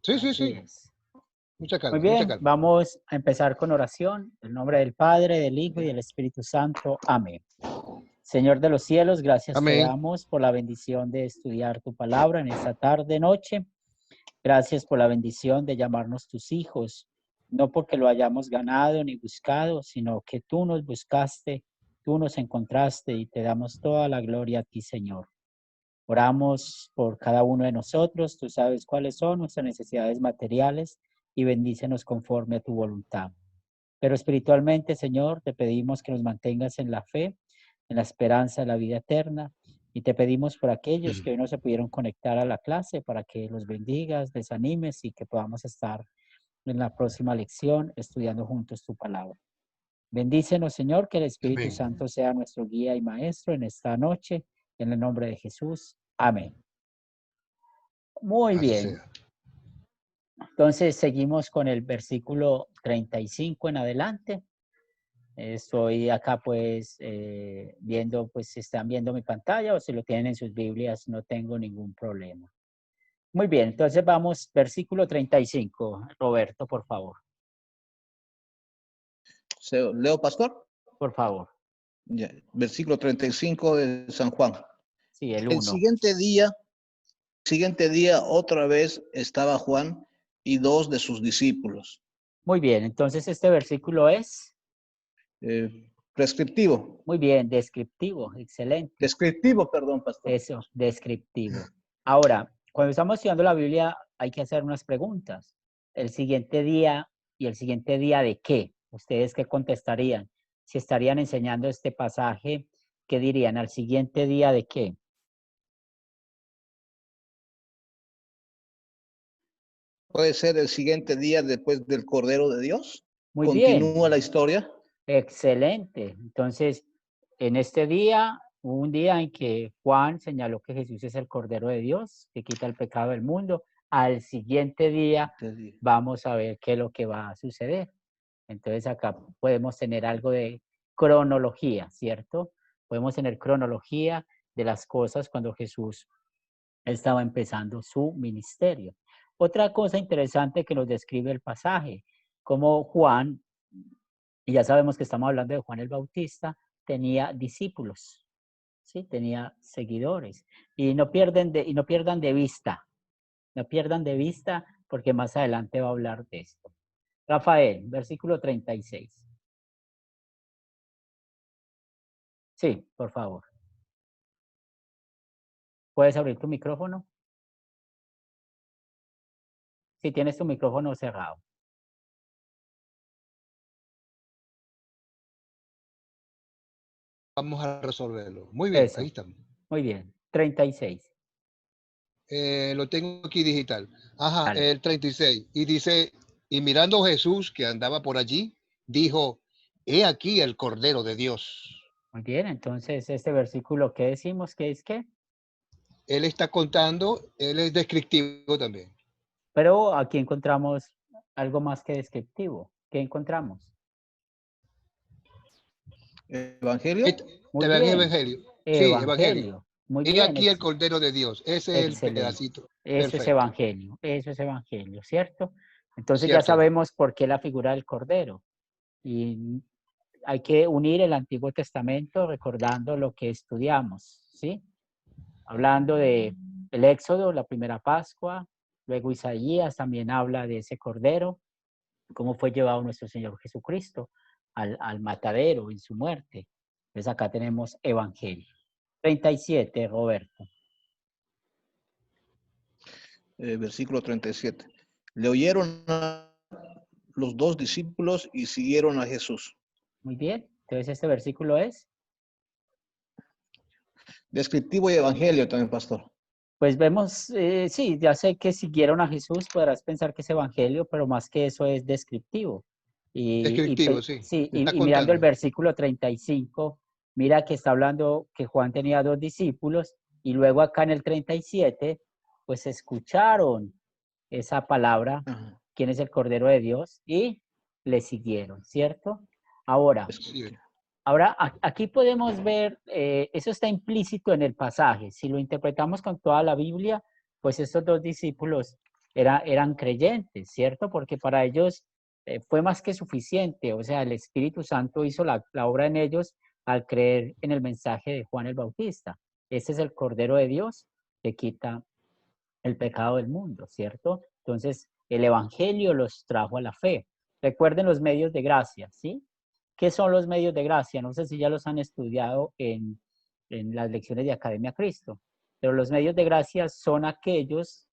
Sí, sí, Así sí. es. Mucha Muy calma, mucha bien, calma. vamos a empezar con oración. En el nombre del Padre, del Hijo y del Espíritu Santo. Amén. Señor de los cielos, gracias te Amén. damos por la bendición de estudiar tu palabra en esta tarde, noche. Gracias por la bendición de llamarnos tus hijos, no porque lo hayamos ganado ni buscado, sino que tú nos buscaste, tú nos encontraste y te damos toda la gloria a ti, Señor. Oramos por cada uno de nosotros, tú sabes cuáles son nuestras necesidades materiales y bendícenos conforme a tu voluntad. Pero espiritualmente, Señor, te pedimos que nos mantengas en la fe, en la esperanza de la vida eterna, y te pedimos por aquellos que hoy no se pudieron conectar a la clase para que los bendigas, les animes y que podamos estar en la próxima lección estudiando juntos tu palabra. Bendícenos, Señor, que el Espíritu Amén. Santo sea nuestro guía y maestro en esta noche, en el nombre de Jesús. Amén. Muy Así bien. sea. Entonces seguimos con el versículo 35 en adelante. Estoy acá pues viendo, pues si están viendo mi pantalla o si lo tienen en sus Biblias, no tengo ningún problema. Muy bien, entonces vamos, versículo 35. Roberto, por favor. ¿Leo, pastor? Por favor. Ya, versículo 35 de San Juan. Sí, el El 1. siguiente día otra vez estaba Juan y dos de sus discípulos. Muy bien, entonces este versículo es Prescriptivo. muy bien, descriptivo, excelente. Descriptivo, perdón, pastor. Eso, descriptivo. Ahora, cuando estamos estudiando la Biblia hay que hacer unas preguntas. El siguiente día y el siguiente día de qué. ¿Ustedes qué contestarían? Si estarían enseñando este pasaje, ¿qué dirían? ¿Al siguiente día de qué? Puede ser el siguiente día después del Cordero de Dios. Muy bien, Continúa la historia. excelente. Entonces, en este día, hubo un día en que Juan señaló que Jesús es el Cordero de Dios, que quita el pecado del mundo. Al siguiente día vamos a ver qué es lo que va a suceder. Entonces acá podemos tener algo de cronología, ¿cierto? Podemos tener cronología de las cosas cuando Jesús estaba empezando su ministerio. Otra cosa interesante que nos describe el pasaje, como Juan, y ya sabemos que estamos hablando de Juan el Bautista, tenía discípulos, ¿sí? Tenía seguidores. Y no pierdan de vista, no pierdan de vista porque más adelante va a hablar de esto. Rafael, versículo 36. Sí, por favor. ¿Puedes abrir tu micrófono? Si tienes tu micrófono cerrado. Vamos a resolverlo. Muy bien, ahí Eso, estamos. muy bien. 36. Lo tengo aquí digital. Ajá, Dale. el 36. Y dice, y mirando Jesús que andaba por allí, dijo, he aquí el Cordero de Dios. Muy bien, entonces este versículo, ¿qué decimos? ¿Qué es qué? Él está contando, él es descriptivo también. Pero aquí encontramos algo más que descriptivo. ¿Qué encontramos? Evangelio. Muy También bien. Evangelio. Sí, Evangelio. Evangelio. Muy He bien, aquí el Cordero de Dios. Ese es el excelente. pedacito. Eso es Perfecto. evangelio, eso es evangelio, ¿cierto? Entonces ya Cierto. sabemos por qué la figura del Cordero. Y hay que unir el Antiguo Testamento recordando lo que estudiamos, ¿sí? Hablando de el Éxodo, la primera Pascua, luego Isaías también habla de ese Cordero, cómo fue llevado nuestro Señor Jesucristo al matadero en su muerte. Entonces acá tenemos Evangelio. 37, Roberto. Versículo 37. Le oyeron a los dos discípulos y siguieron a Jesús. Muy bien. Entonces este versículo es, Descriptivo y evangelio también, pastor. pues vemos, sí, ya sé que siguieron a Jesús, podrás pensar que es evangelio, pero más que eso es descriptivo. Descriptivo, sí. Sí, Está y mirando el contando. versículo 35, mira que está hablando que Juan tenía dos discípulos y luego acá en el 37, pues escucharon esa palabra, Ajá. quién es el Cordero de Dios, y le siguieron, ¿cierto? Ahora, Sí. aquí podemos ver, eso está implícito en el pasaje. Si lo interpretamos con toda la Biblia, pues estos dos discípulos eran creyentes, ¿cierto? Porque para ellos fue más que suficiente, o sea, el Espíritu Santo hizo la obra en ellos al creer en el mensaje de Juan el Bautista. Ese es el Cordero de Dios que quita el pecado del mundo, ¿cierto? Entonces, el Evangelio los trajo a la fe. Recuerden los medios de gracia, ¿sí? ¿Qué son los medios de gracia? No sé si ya los han estudiado en las lecciones de Academia Cristo, pero los medios de gracia son aquellas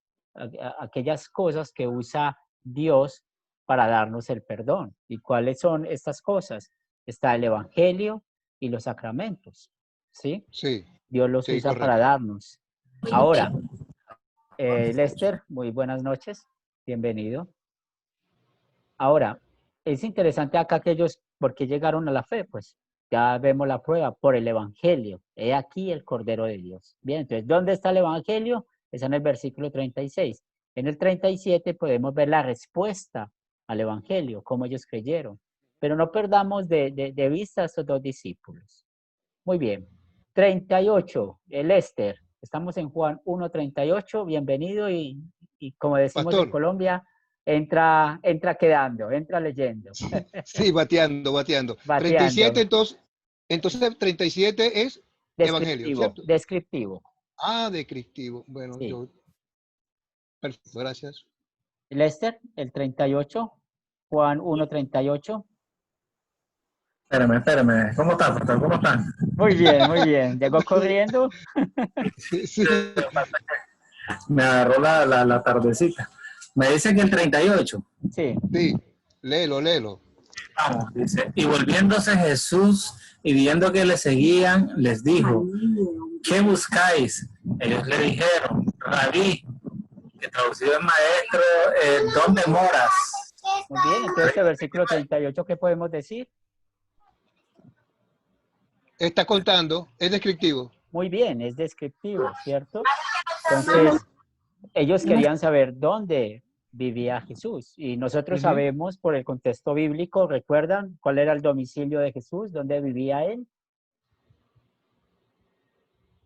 cosas que usa Dios para darnos el perdón. ¿Y cuáles son estas cosas? Está el Evangelio y los sacramentos, ¿sí? Sí, Dios los sí, usa para correcto. darnos. Ahora, Lester, muy buenas noches, bienvenido. Ahora, es interesante acá que ellos, ¿por qué llegaron a la fe? Pues ya vemos la prueba, por el Evangelio. He aquí el Cordero de Dios. Bien, entonces, ¿dónde está el Evangelio? Está en el versículo 36. En el 37 podemos ver la respuesta al Evangelio, cómo ellos creyeron. Pero no perdamos de vista a estos dos discípulos. Muy bien. 38, el Esther. Estamos en Juan 1:38. Bienvenido y como decimos en Pastor, Colombia, entra quedando, entra leyendo, sí, bateando, bateando. 37, bateando. entonces 37 es Evangelio, Descriptivo, ¿cierto? descriptivo. Ah, descriptivo. Bueno, Sí. perfecto, gracias. Lester, el 38, Juan 1:38. Espérame. ¿Cómo están, pastor? ¿Cómo están? Muy bien, muy bien. Llegó corriendo. Sí, Me agarró la tardecita. Me dice que el 38. Sí, sí, léelo. Vamos, dice. Y volviéndose Jesús y viendo que le seguían, les dijo, ¿qué buscáis? Ellos le dijeron, Rabí, que traducido es maestro, ¿dónde moras? muy bien. Entonces, el versículo 38, ¿qué podemos decir? Está contando, es descriptivo. Muy bien, es descriptivo, ¿cierto? Entonces, ellos querían saber dónde vivía Jesús. Y nosotros sabemos por el contexto bíblico, ¿recuerdan cuál era el domicilio de Jesús? ¿Dónde vivía él?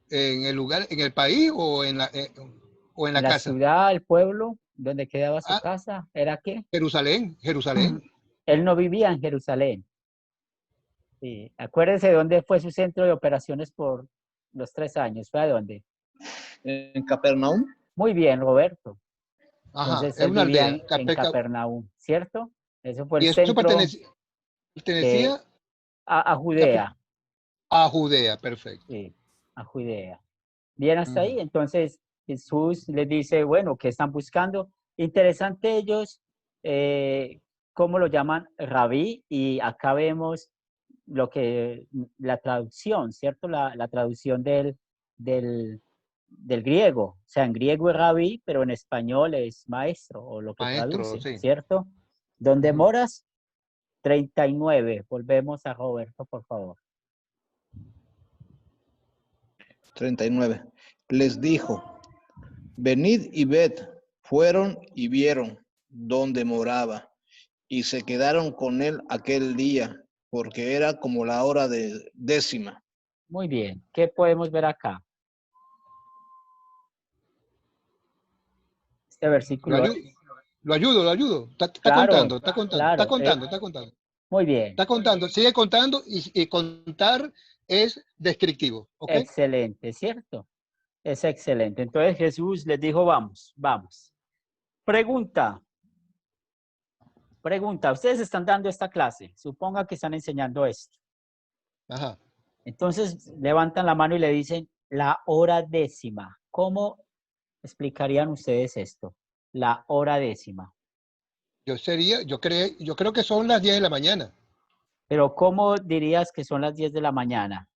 ¿En el lugar, en el país o en la En la casa? ciudad, el pueblo, donde quedaba su Ah, casa, ¿era qué? Jerusalén. Él no vivía en Jerusalén. Sí. Acuérdense dónde fue su centro de operaciones por los 3 años. ¿Fue a dónde? En Capernaum. Muy bien, Roberto. Ajá, Entonces es él una vivía aldea. en Capernaum, ¿cierto? Eso fue el Y eso centro pertenecía a Judea. a Judea, perfecto. Sí, a Judea. Bien, hasta ahí. Entonces Jesús les dice, bueno, ¿qué están buscando? Interesante ellos, cómo lo llaman rabí, y acá vemos la traducción, ¿cierto? La traducción del griego. O sea, en griego es rabí, pero en español es maestro, o lo que Maestro, traduce, sí. ¿cierto? ¿Dónde moras? 39. Volvemos a Roberto, por favor. 39. Les dijo, venid y ved. Fueron y vieron dónde moraba, y se quedaron con él aquel día, porque era como la hora de 10:00. Muy bien. ¿Qué podemos ver acá? Este versículo es, Lo ayudo. Está claro, contando, está contando, está claro. contando, está contando. Muy bien. Está contando, sigue contando y contar es descriptivo, ¿ok? Excelente, ¿cierto? Es excelente. Entonces Jesús les dijo, vamos, vamos. Pregunta. Ustedes están dando esta clase. Suponga que están enseñando esto. Ajá. Entonces levantan la mano y le dicen la hora décima. ¿Cómo explicarían ustedes esto? La hora décima. Yo creo que son las 10 de la mañana. Pero ¿cómo dirías que son las 10 de la mañana?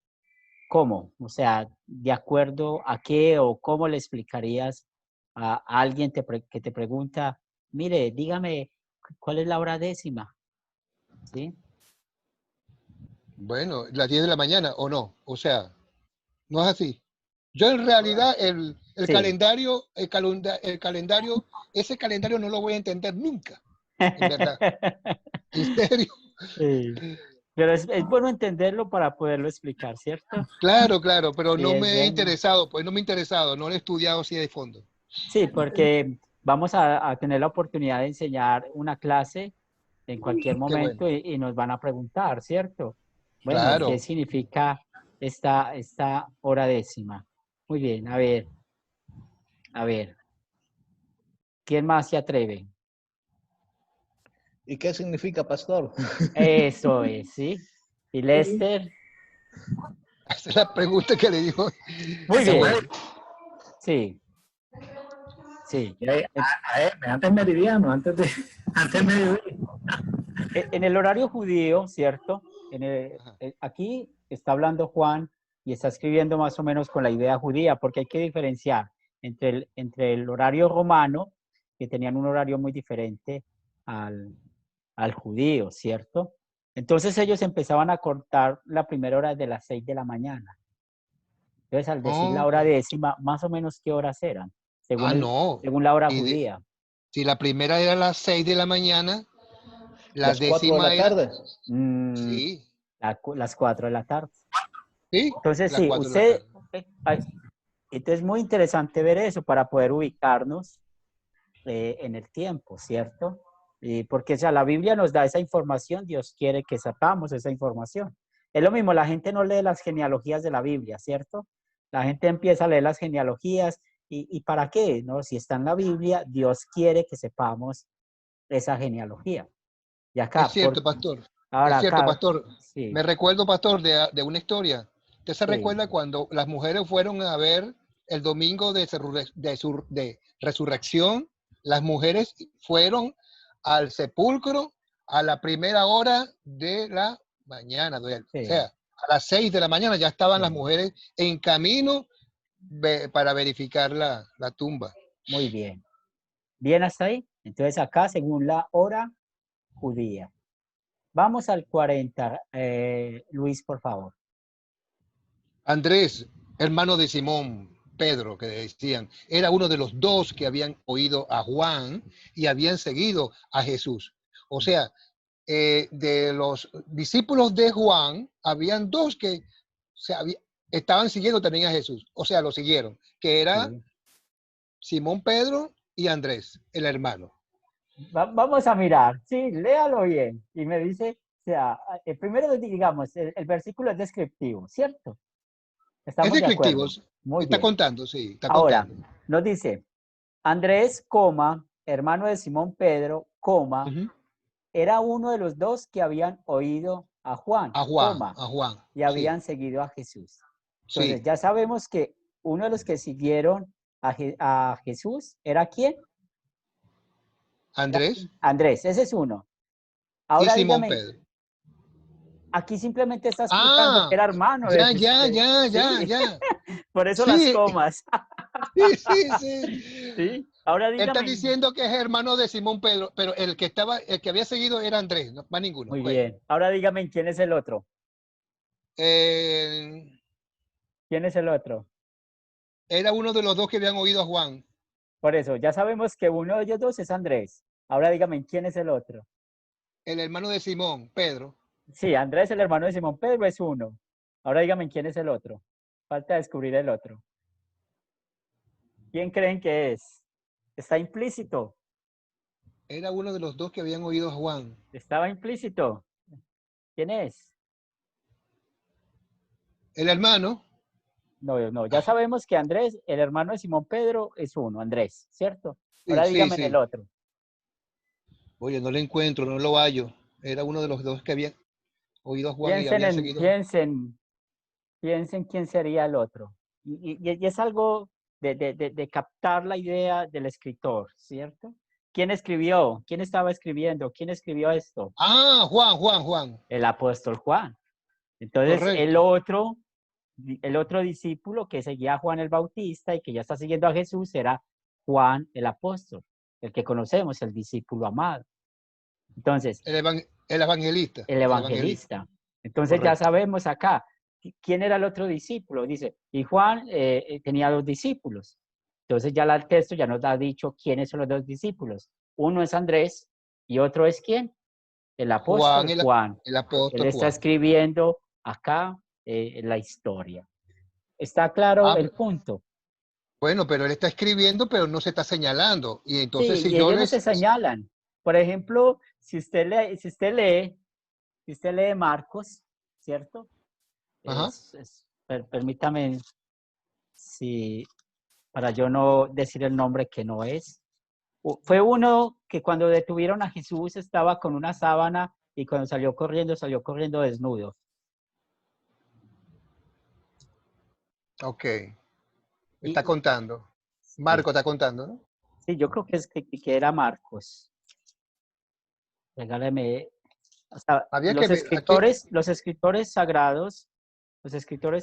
¿Cómo? O sea, ¿de acuerdo a qué o cómo le explicarías a alguien que te pregunta, mire, dígame, ¿cuál es la hora décima? ¿Sí? Bueno, las 10 de la mañana o no. O sea, no es así. Yo en realidad el Sí. calendario, ese calendario no lo voy a entender nunca. En verdad. En serio. Sí. Pero es bueno entenderlo para poderlo explicar, ¿cierto? Claro, pero Sí, no es me he bueno. interesado, no lo he estudiado así de fondo. Sí, porque vamos a tener la oportunidad de enseñar una clase en cualquier Qué momento bueno. y nos van a preguntar, ¿cierto? Bueno, ¿qué Claro. significa esta hora décima? Muy bien, a ver, ¿quién más se atreve? ¿Y qué significa pastor? Eso es, ¿sí? Y Lester, Esa es la pregunta que le dijo. muy Se bien, puede. sí, sí. Antes meridiano, antes mediodía. En el horario judío, ¿cierto? Ajá. Aquí está hablando Juan y está escribiendo más o menos con la idea judía, porque hay que diferenciar entre el horario romano, que tenían un horario muy diferente al judío, ¿cierto? Entonces ellos empezaban a cortar la primera hora de las 6 de la mañana. Entonces, al decir la Oh, hora décima, más o menos qué horas eran, no. según la hora Y judía. si la primera era a las 6 de la mañana, la Las 4 de décima la era, tarde. Mm, sí, las 4 de la tarde. sí, Entonces, las sí, 4 de la usted, tarde. entonces es muy interesante ver eso para poder ubicarnos en el tiempo, ¿cierto? Porque o sea, la Biblia nos da esa información, Dios quiere que sepamos esa información. Es lo mismo, la gente no lee las genealogías de la Biblia, ¿cierto? La gente empieza a leer las genealogías y ¿para qué? ¿No? Si está en la Biblia, Dios quiere que sepamos esa genealogía. Y Es acá, cierto, pastor. Es ahora cierto, acá, pastor. sí, Me recuerdo, pastor, de una historia. ¿Usted se sí, recuerda cuando las mujeres fueron a ver el domingo de resurrección? Las mujeres fueron al sepulcro a la primera hora de la mañana. O sí, sea, a las 6 de la mañana ya estaban las sí. mujeres en camino para verificar la tumba. Muy bien. ¿Bien hasta ahí? Entonces acá, según la hora judía. Vamos al 40. Luis, por favor. Andrés, hermano de Simón, Pedro, que decían, era uno de los dos que habían oído a Juan y habían seguido a Jesús. O sea, de los discípulos de Juan, habían dos que estaban siguiendo también a Jesús. O sea, lo siguieron, que era Sí. Simón Pedro y Andrés, el hermano. Vamos a mirar. Sí, léalo bien. Y me dice, o sea, el primero, digamos, el versículo es descriptivo, ¿cierto? Es Estamos de descriptivo, acuerdo. Muy está bien. contando, sí, está Ahora, contando. nos dice, Andrés, coma, hermano de Simón Pedro, coma, Ujú. era uno de los dos que habían oído a Juan, coma, A Juan, y sí, habían seguido a Jesús. Entonces, sí. ya sabemos que uno de los que siguieron a Jesús era ¿quién? Era Andrés quién. Andrés, ese es uno. y Ahora Simón dígame, Pedro. aquí simplemente está explicando que Ah, era hermano ya, de, ya, ya, ya, sí, ya. por eso las Sí, comas, sí, sí, sí. sí. Ahora Él está dígame, diciendo que es hermano de Simón Pedro, pero el que había seguido era Andrés, no, más ninguno. muy Ok. bien, ahora dígame quién es el otro, Eh, quién es el otro. era uno de los dos que habían oído a Juan, Por eso, ya sabemos que uno de ellos dos es Andrés. Ahora dígame quién es el otro. el hermano de Simón, Pedro. Sí, Andrés, el hermano de Simón Pedro, es uno. Ahora dígame quién es el otro. Falta descubrir el otro. ¿Quién creen que es? Está implícito. Era uno de los dos que habían oído a Juan. Estaba implícito. ¿Quién es? El hermano. No, no, ya Ah, sabemos que Andrés, el hermano de Simón Pedro, es uno, Andrés, ¿cierto? sí, Ahora sí, dígame el sí. otro. Oye, no lo encuentro, no lo hallo. Era uno de los dos que habían oído a Juan y Piensen habían en, seguido. piensen quién sería el otro. Y es algo de captar la idea del escritor, ¿cierto? ¿Quién escribió? ¿Quién estaba escribiendo? ¿Quién escribió esto? Ah, Juan. El apóstol Juan. Entonces, Correcto. el otro discípulo que seguía a Juan el Bautista y que ya está siguiendo a Jesús era Juan el apóstol, el que conocemos, el discípulo amado. Entonces, El evangelista. el El evangelista. evangelista. Entonces ya Correcto. sabemos acá quién era el otro discípulo. Dice, y Juan tenía dos discípulos. Entonces ya el texto ya nos ha dicho quiénes son los dos discípulos. Uno es Andrés y otro es ¿quién? El Juan, apóstol Juan. el Él apóstol está Juan. escribiendo acá la historia. ¿Está claro Ah, el punto? Bueno, pero él está escribiendo, pero no se está señalando. Y entonces Sí, si y yo ellos no les... se señalan. Por ejemplo, si usted lee Marcos, ¿cierto? Ajá. Permítame, si, para yo no decir el nombre que no es. Fue uno que cuando detuvieron a Jesús estaba con una sábana y cuando salió corriendo desnudo. Ok. Y, Está contando. sí, Marco está contando, ¿no? sí, yo creo que es que era Marcos. Regáleme. O sea, Había que ver aquí. los escritores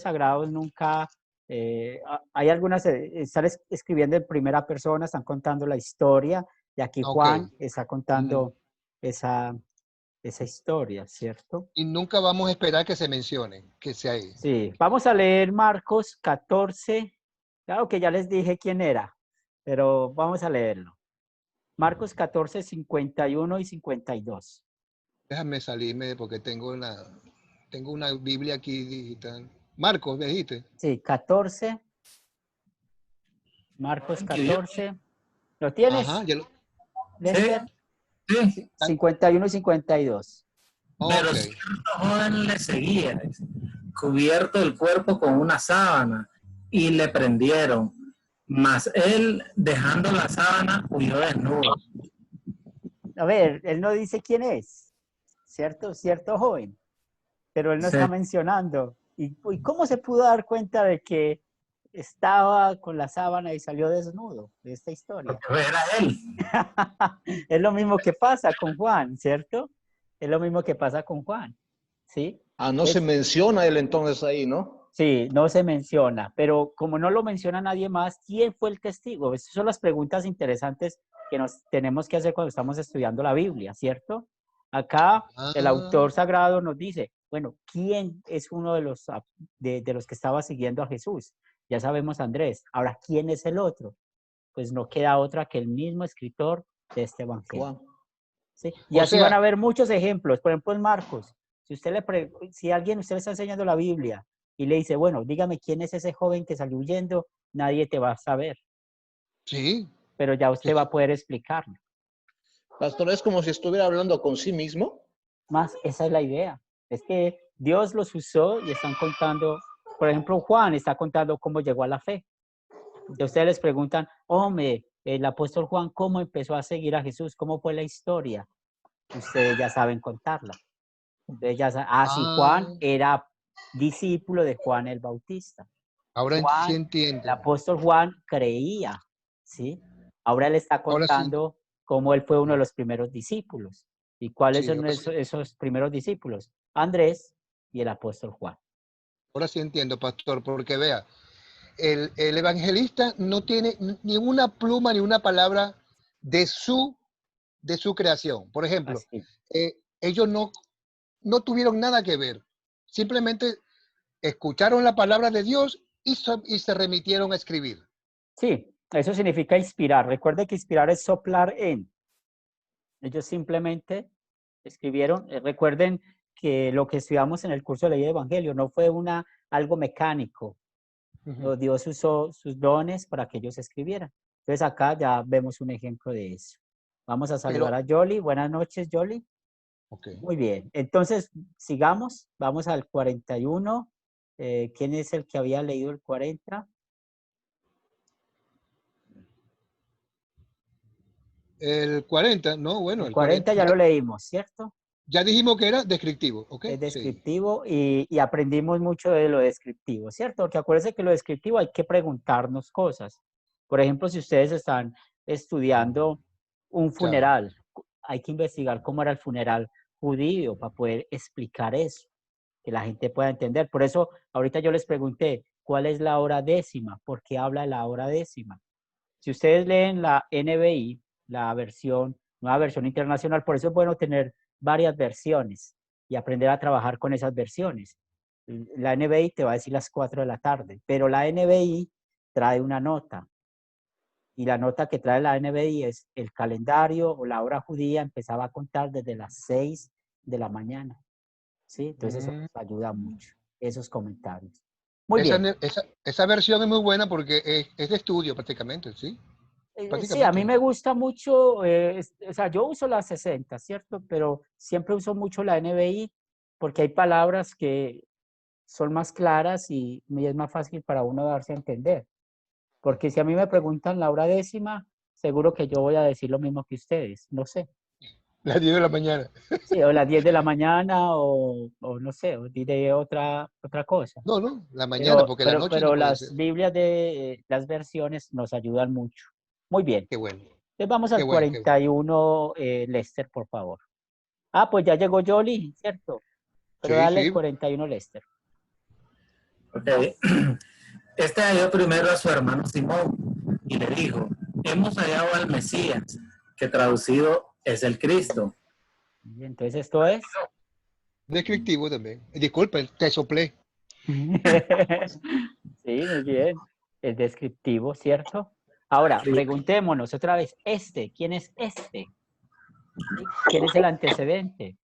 sagrados nunca, hay algunas, están escribiendo en primera persona, están contando la historia, y aquí Ok. Juan está Ujú. contando esa historia, ¿cierto? Y nunca vamos a esperar que se mencione, que sea ahí. Sí, vamos a leer Marcos 14, claro que ya les dije quién era, pero vamos a leerlo. Marcos 14, 51 y 52. Déjame salirme porque tengo una Biblia aquí digital. Marcos, ¿me dijiste? Sí, 14, Marcos Que yo- 14. ¿Lo Ajá, tienes, ya lo... Sí, Lester? sí. 51 y 52. Pero Ok. cierto joven le seguía, dice, cubierto el cuerpo con una sábana, y le prendieron. Mas él, dejando la sábana, huyó desnudo. A ver, él no dice quién es, ¿cierto? Cierto joven, pero él no está Se mencionando. ¿Y cómo se pudo dar cuenta de que estaba con la sábana y salió desnudo de esta historia? porque era él. Es lo mismo que pasa con Juan, ¿cierto? Es lo mismo que pasa con Juan, ¿sí? Ah, no se Es, menciona él entonces ahí, ¿no? sí, no se menciona, pero como no lo menciona nadie más, ¿quién fue el testigo? Esas son las preguntas interesantes que nos tenemos que hacer cuando estamos estudiando la Biblia, ¿cierto? Acá el Ah, autor sagrado nos dice, bueno, ¿quién es uno de los que estaba siguiendo a Jesús? Ya sabemos Andrés. Ahora, ¿quién es el otro? Pues no queda otra que el mismo escritor de este evangelio. Juan. ¿Sí? Y o así van sea, a haber muchos ejemplos. Por ejemplo, en Marcos, si alguien, usted le está enseñando la Biblia y le dice, bueno, dígame quién es ese joven que salió huyendo, nadie te va a saber, sí. pero ya usted va a poder explicarlo. Pastor, es como si estuviera hablando con sí mismo. Más, esa es la idea. Es que Dios los usó y están contando, por ejemplo, Juan está contando cómo llegó a la fe. Y ustedes les preguntan, hombre, el apóstol Juan, ¿cómo empezó a seguir a Jesús? ¿Cómo fue la historia? Ustedes ya saben contarla. Entonces ya saben, sí, Juan Ah, era discípulo de Juan el Bautista. sí Juan, el entiendo. apóstol Juan creía, ¿sí? Ahora él está Ahora sí, contando cómo él fue uno de los primeros discípulos. ¿Y cuáles sí, son esos primeros discípulos? Andrés y el apóstol Juan. ahora sí entiendo, pastor, porque vea, el evangelista no tiene ni una pluma ni una palabra de de su creación. Por ejemplo, Así. ellos no tuvieron nada que ver. Simplemente escucharon la palabra de Dios y se remitieron a escribir. Sí, eso significa inspirar. Recuerde que inspirar es soplar en. Ellos simplemente escribieron. Recuerden que lo que estudiamos en el curso de ley de evangelio no fue algo mecánico. Ujú. Dios usó sus dones para que ellos escribieran. Entonces acá ya vemos un ejemplo de eso. Vamos a saludar Pero, a Yoli. Buenas noches, Yoli. ok. Muy bien. Entonces, sigamos. Vamos al 41. ¿Quién es el que había leído el 40? El 40, no, bueno, El el 40 40, ya lo leímos, ¿cierto? ya dijimos que era descriptivo, ¿ok? Es Sí, descriptivo y aprendimos mucho de lo descriptivo, ¿cierto? Porque acuérdense que lo descriptivo hay que preguntarnos cosas. Por ejemplo, si ustedes están estudiando un claro. funeral, hay que investigar cómo era el funeral judío para poder explicar eso, que la gente pueda entender. Por eso, ahorita yo les pregunté, ¿cuál es la hora décima? ¿Por qué habla de la hora décima? Si ustedes leen la NBI, la nueva versión internacional, por eso es bueno tener varias versiones y aprender a trabajar con esas versiones. La NBI te va a decir las 4 de la tarde, pero la NBI trae una nota y la nota que trae la NBI es el calendario o la hora judía empezaba a contar desde las 6 de la mañana. ¿Sí? Entonces eso Mm, nos ayuda mucho, esos comentarios. Muy Esa, bien. esa versión es muy buena porque es de estudio prácticamente, ¿sí? Sí, a mí Prácticamente. me gusta mucho, o sea, yo uso la 60, ¿cierto? Pero siempre uso mucho la NBI porque hay palabras que son más claras y me es más fácil para uno darse a entender. Porque si a mí me preguntan la hora décima, seguro que yo voy a decir lo mismo que ustedes, no sé. Las 10 de la mañana. Sí, o las 10 de la mañana o no sé, o diré otra cosa. No, no, la mañana, porque la noche no Pero puede ser. las Biblias de las versiones nos ayudan mucho. Muy bien. Qué bueno, Entonces vamos qué al bueno, qué bueno. 41, Lester, por favor. Ah, pues ya llegó Jolly, ¿cierto? Pero Sí, dale el sí. 41, Lester. Ok. Este halló primero a su hermano Simón y le dijo, hemos hallado al Mesías, que traducido es el Cristo. Y entonces esto es. Descriptivo también. Disculpe, te soplé. Sí, muy bien. Es descriptivo, ¿cierto? Ahora, Sí. preguntémonos otra vez, ¿quién es este? ¿Sí? ¿Quién es el antecedente?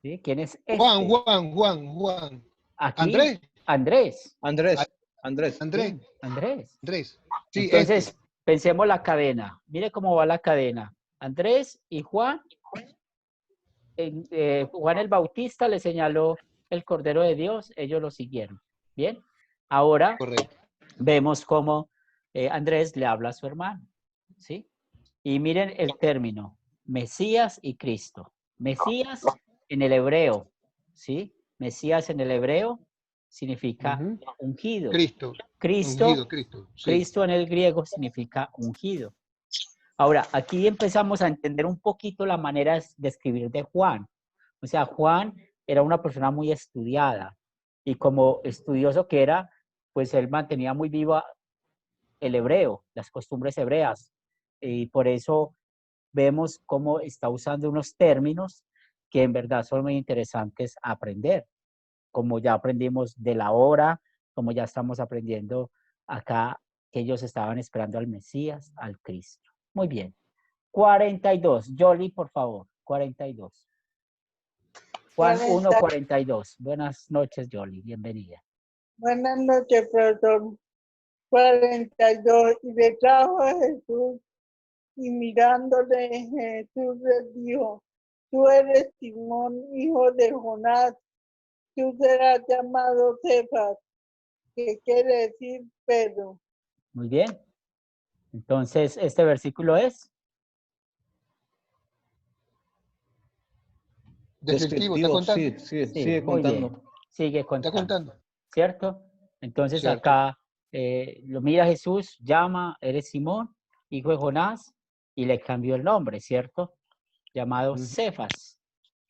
¿Sí? ¿Quién es Juan, este? Juan, Juan, Juan. Aquí, Andrés, Andrés. Andrés, A- Andrés. Andrés, Sí, Andrés. Andrés. Sí, este. Entonces, pensemos la cadena. Mire cómo va la cadena. Andrés y Juan. Juan el Bautista le señaló el Cordero de Dios, ellos lo siguieron. Bien. Ahora Correcto. vemos cómo Andrés le habla a su hermano. ¿Sí? Y miren el término, Mesías y Cristo. Mesías en el hebreo, ¿sí? Mesías en el hebreo significa Ujú. ungido. Cristo, Cristo, ungido, Cristo. Sí. Cristo en el griego significa ungido. Ahora, aquí empezamos a entender un poquito la manera de escribir de Juan. O sea, Juan era una persona muy estudiada y como estudioso que era, pues él mantenía muy viva el hebreo, las costumbres hebreas. Y por eso vemos cómo está usando unos términos que en verdad son muy interesantes a aprender, como ya aprendimos de la hora, como ya estamos aprendiendo acá que ellos estaban esperando al Mesías, al Cristo. Muy bien. 42. Jolly, por favor. 42. Juan 40. 1:42. Buenas noches, Jolly. Bienvenida. Buenas noches, profesor. 42. Y le trajo a Jesús, y mirándole, Jesús le dijo: tú eres Simón, hijo de Jonás, tú serás llamado Cefas, que quiere decir Pedro. Muy bien. Entonces, este versículo es Descriptivo, está Descriptivo, contando. sí, sí, sí, sigue muy bien. contando. Sigue Está contando, contando. ¿cierto? Entonces ¿Cierto? acá lo mira Jesús, llama, eres Simón, hijo de Jonás, y le cambió el nombre, ¿cierto? Llamado Ujú. Cefas.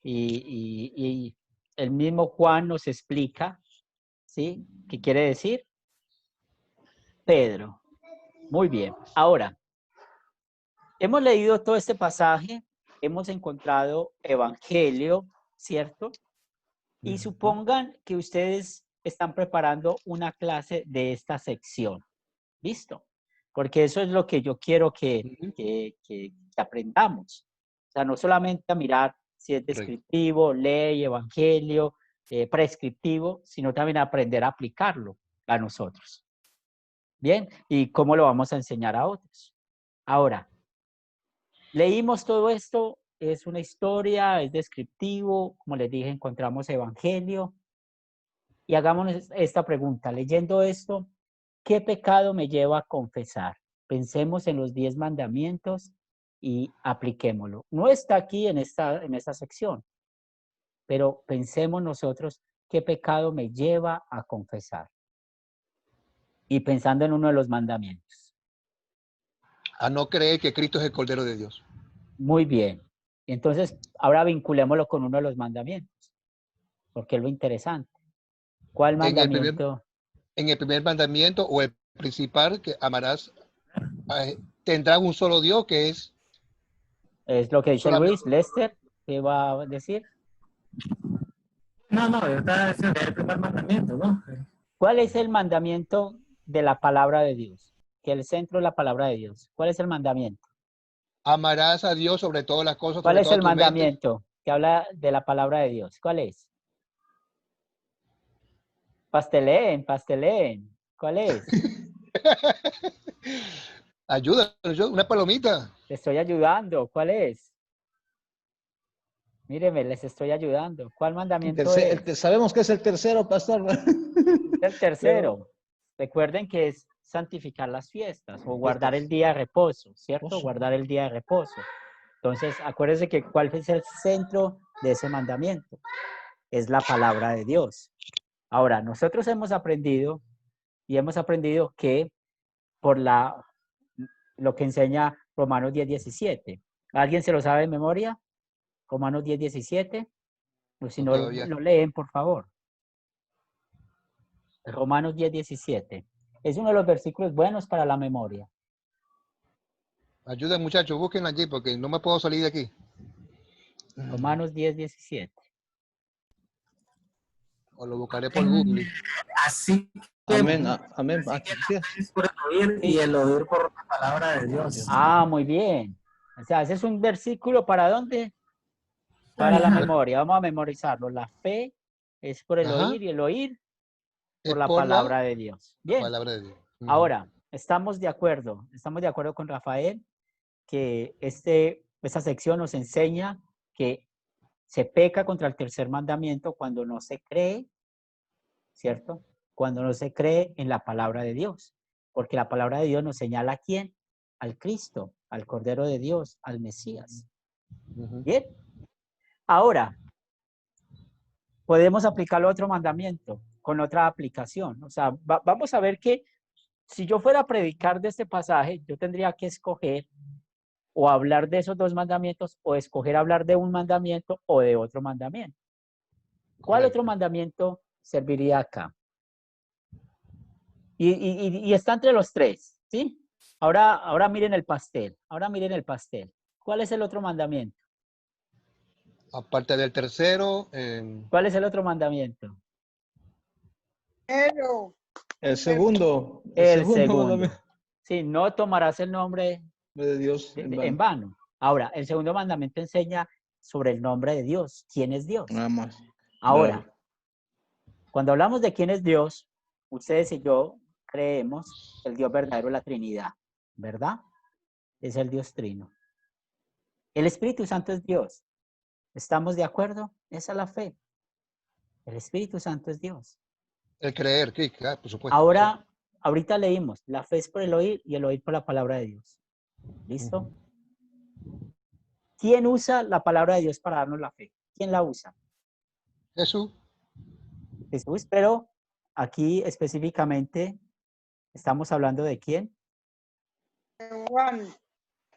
Y el mismo Juan nos explica, ¿sí? ¿Qué quiere decir? Pedro. Muy bien. Ahora, hemos leído todo este pasaje, hemos encontrado evangelio, ¿cierto? Y supongan que ustedes están preparando una clase de esta sección. ¿Listo? Porque eso es lo que yo quiero Ujú. que aprendamos. O sea, no solamente a mirar si es Correcto. descriptivo, ley, evangelio, prescriptivo, sino también a aprender a aplicarlo a nosotros. Bien, ¿y cómo lo vamos a enseñar a otros? Ahora, leímos todo esto, es una historia, es descriptivo, como les dije, encontramos evangelio, y hagámonos esta pregunta, leyendo esto, ¿qué pecado me lleva a confesar? Pensemos en los 10 mandamientos y apliquémoslo. No está aquí en esta sección, pero pensemos nosotros, ¿qué pecado me lleva a confesar? Y pensando en uno de los mandamientos. A no creer que Cristo es el Cordero de Dios. Muy bien. Entonces, ahora vinculémoslo con uno de los mandamientos, porque es lo interesante. ¿Cuál En el primer, mandamiento? en el primer mandamiento o el principal, que amarás, tendrás un solo Dios que es Es lo que dice solamente. Luis, Lester, ¿qué va a decir? No, yo estaba diciendo el primer mandamiento, ¿no? ¿Cuál es el mandamiento de la palabra de Dios? Que el centro es la palabra de Dios. ¿Cuál es el mandamiento? Amarás a Dios sobre todas las cosas, ¿Cuál sobre es toda el tu mente. mandamiento que habla de la palabra de Dios? ¿Cuál es? Pastelén. ¿Cuál es? Ayúdanos, una palomita. Te estoy ayudando. ¿Cuál es? Míreme, les estoy ayudando. ¿Cuál mandamiento El que es? sabemos que es el tercero, pastor. El tercero. Recuerden que es santificar las fiestas o guardar el día de reposo, ¿cierto? Guardar el día de reposo. Entonces, acuérdense que cuál es el centro de ese mandamiento. Es la palabra de Dios. Ahora, nosotros hemos aprendido que por lo que enseña Romanos 10:17. ¿Alguien se lo sabe de memoria? Romanos 10:17. O si No, no, todavía. lo leen, por favor. Romanos 10:17. Es uno de los versículos buenos para la memoria. Ayuden, muchachos, búsquenla allí porque no me puedo salir de aquí. Romanos 10:17. O lo buscaré por Google. Así que, Amén, amén. así que Sí. la fe es por el oír y el oír por la palabra de Dios. Ah, muy bien. O sea, ese es un versículo ¿para dónde? Para la memoria. Vamos a memorizarlo. La fe es por el Ajá. oír y el oír Es por la por palabra de Dios. la Bien. palabra de Dios. Ujú. Ahora, estamos de acuerdo con Rafael que esta sección nos enseña que se peca contra el tercer mandamiento cuando no se cree, ¿cierto? Cuando no se cree en la palabra de Dios, porque la palabra de Dios nos señala a quién, al Cristo, al Cordero de Dios, al Mesías. Ujú. Bien. Ahora, podemos aplicar otro mandamiento con otra aplicación. O sea, vamos a ver que si yo fuera a predicar de este pasaje, yo tendría que escoger o hablar de esos dos mandamientos o escoger hablar de un mandamiento o de otro mandamiento. ¿Cuál Correcto. otro mandamiento serviría acá? Y está entre los tres, ¿sí? Ahora miren el pastel. Ahora miren el pastel. ¿Cuál es el otro mandamiento? Aparte del tercero, ¿Cuál es el otro mandamiento? Pero, El segundo. El segundo. mandamiento Sí, no tomarás el nombre de Dios en vano. Ahora, el segundo mandamiento enseña sobre el nombre de Dios. ¿Quién es Dios? Nada más. Ahora, Claro. cuando hablamos de quién es Dios, ustedes y yo creemos el Dios verdadero, la Trinidad, ¿verdad? Es el Dios Trino. El Espíritu Santo es Dios. ¿Estamos de acuerdo? Esa es la fe. El Espíritu Santo es Dios. el creer, sí, claro, por supuesto. Ahora, ahorita leímos, la fe es por el oír y el oír por la palabra de Dios. ¿Listo? ¿Quién usa la palabra de Dios para darnos la fe? ¿Quién la usa? Jesús. Jesús, pero aquí específicamente estamos hablando de quién, Juan,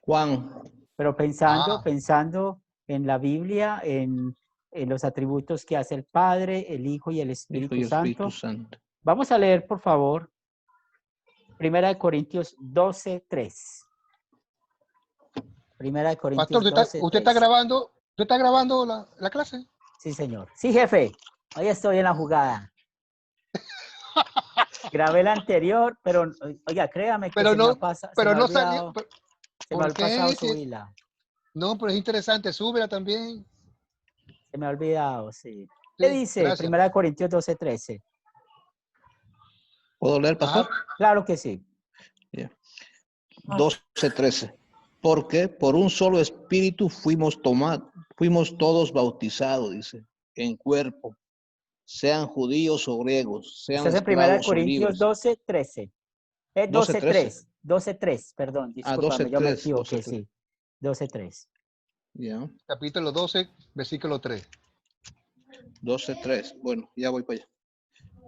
Juan. pero pensando Ah. en la Biblia, en los atributos que hace el Padre, el Hijo y el Hijo Espíritu y Santo. Espíritu Santo. Vamos a leer, por favor, 1 Corintios 12:3. 1 Corintios Pastor, 12:3. ¿usted está grabando la clase? Sí, señor. Sí, jefe. Hoy estoy en la jugada. Grabé la anterior, pero oiga, créame que Pero se me no, ha pasado, pero no salió. se me ha ¿Por pasado qué? subirla. No, pero es interesante, súbela también. Se me ha olvidado, sí. ¿Qué Sí, dice gracias. 1 Corintios 12:13? ¿Puedo leer, pastor? Claro que sí. 12:13. Porque por un solo espíritu fuimos todos bautizados, dice, en cuerpo, sean judíos o griegos, sean Estás en 1 esclavos o Corintios libres. 12:13. 12:3. 12:3, perdón, discúlpame, yo me 12:3, equivoqué, 12:3. sí. 12:3. Ya, Capítulo 12, versículo 3. 12:3. Bueno, ya voy para allá.